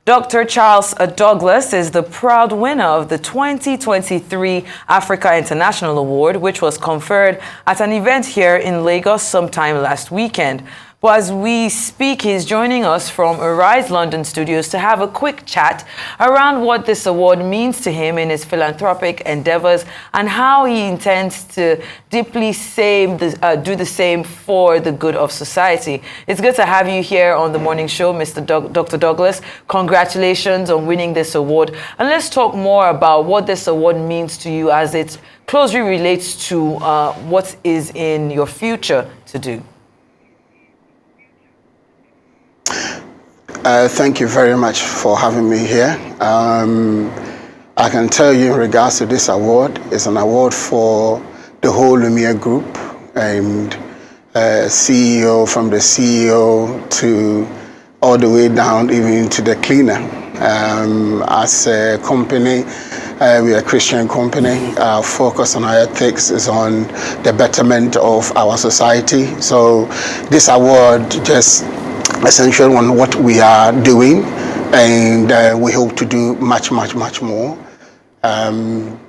Dr. Charles Douglas is the proud winner of the 2023 Africa International Award, which was conferred at an event here in Lagos sometime last weekend. But as we speak, he's joining us from Arise London studios to have a quick chat around what this award means to him in his philanthropic endeavors and how he intends to deeply do the same for the good of society. It's good to have you here on the morning show, Dr. Douglas. Congratulations on winning this award. And let's talk more about what this award means to you as it closely relates to what is in your future to do. Thank you very much for having me here. I can tell you in regards to this award, it's an award for the whole Lumiere Group and CEO, from the CEO to all the way down even to the cleaner. As a company, we are a Christian company. Our focus on our ethics is on the betterment of our society. So this award just essential on what we are doing, and we hope to do much more,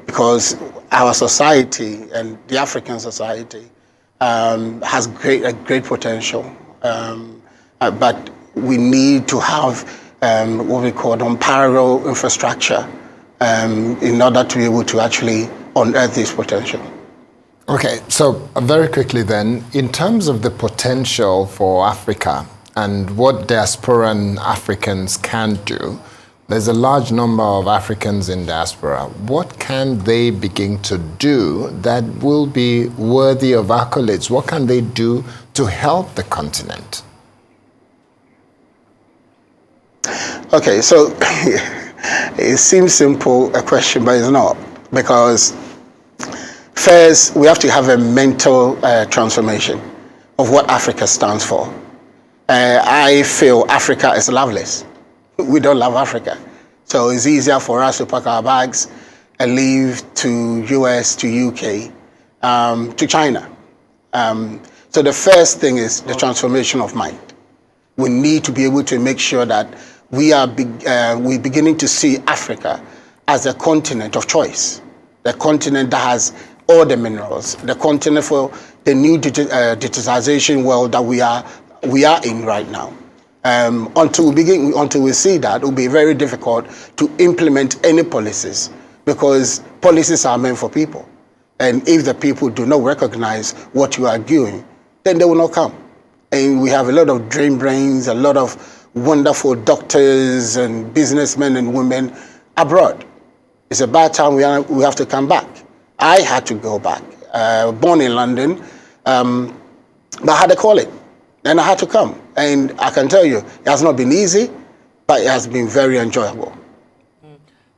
because our society and the African society has great potential, but we need to have what we call unparalleled infrastructure in order to be able to actually unearth this potential. Okay, so very quickly then, in terms of the potential for Africa and what diasporan Africans can do, there's a large number of Africans in diaspora. What can they begin to do that will be worthy of accolades? What can they do to help the continent? Okay, so it seems simple a question, but it's not, because first we have to have a mental transformation of what Africa stands for. I feel Africa is loveless. We don't love Africa. So it's easier for us to pack our bags and leave to US, to UK, to China. So the first thing is the transformation of mind. We need to be able to make sure that we're beginning to see Africa as a continent of choice, the continent that has all the minerals, the continent for the new digitization world that we are in right now. Until we see that, it will be very difficult to implement any policies, because policies are meant for people. And if the people do not recognize what you are doing, then they will not come. And we have a lot of dream brains, a lot of wonderful doctors and businessmen and women abroad. It's about time we have to come back. I had to go back. Born in London, but I had to call it. And I had to come. And I can tell you, it has not been easy, but it has been very enjoyable.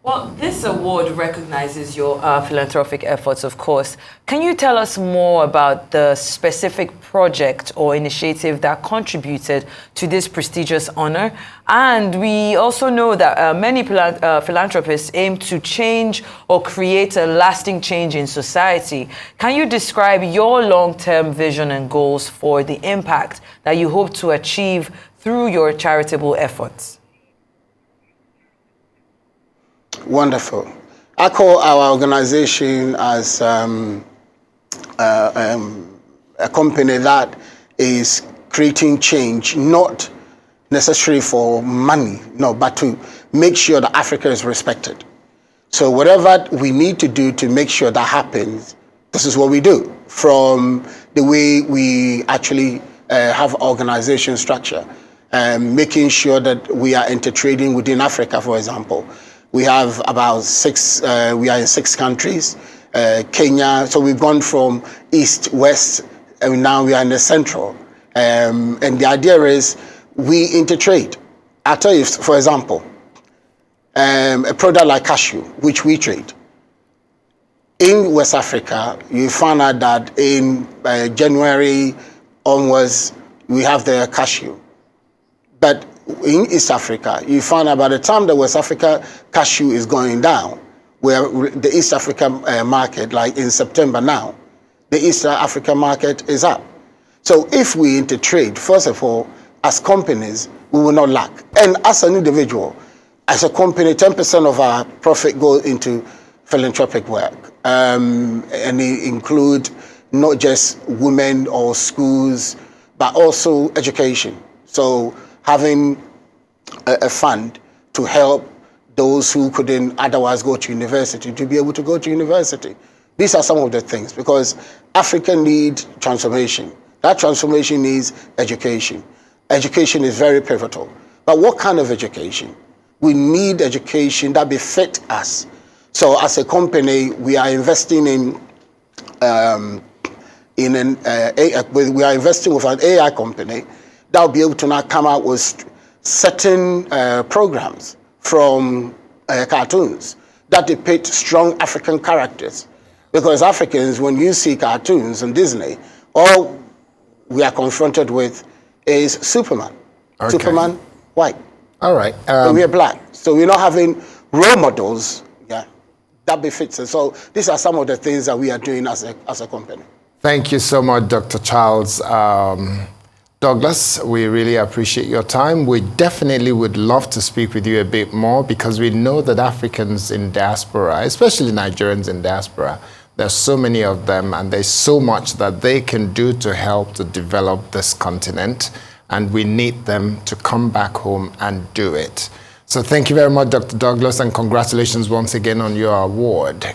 Well, this award recognizes your philanthropic efforts, of course. Can you tell us more about the specific project or initiative that contributed to this prestigious honor? And we also know that many philanthropists aim to change or create a lasting change in society. Can you describe your long-term vision and goals for the impact that you hope to achieve through your charitable efforts? Wonderful. I call our organization as a company that is creating change, not necessarily for money, no, but to make sure that Africa is respected. So whatever we need to do to make sure that happens, this is what we do. From the way we actually have organization structure, making sure that we are intertrading within Africa, for example. We have about we are in 6 countries, Kenya, so we've gone from east, west, and now we are in the central. And the idea is we intertrade. I'll tell you, for example, a product like cashew, which we trade. In West Africa, you found out that in January onwards, we have the cashew. But in East Africa, you find out by the time the West Africa cashew is going down, where the East Africa market, like in September now, the East Africa market is up. So if we intertrade, first of all, as companies, we will not lack. And as an individual, as a company, 10% of our profit goes into philanthropic work, and it include not just women or schools, but also education. So having a fund to help those who couldn't otherwise go to university to be able to go to university. These are some of the things, because Africa needs transformation. That transformation needs education. Education is very pivotal. But what kind of education? We need education that befits us. So as a company, we are investing we are investing with an AI company that will be able to now come out with certain programs from cartoons that depict strong African characters. Because Africans, when you see cartoons on Disney, all we are confronted with is Superman. Okay. Superman, white. All right. So we are black. So we're not having role models, that befits us. So these are some of the things that we are doing as a company. Thank you so much, Dr. Charles Douglas. We really appreciate your time. We definitely would love to speak with you a bit more, because we know that Africans in diaspora, especially Nigerians in diaspora, there's so many of them, and there's so much that they can do to help to develop this continent, and we need them to come back home and do it. So thank you very much, Dr. Douglas, and congratulations once again on your award.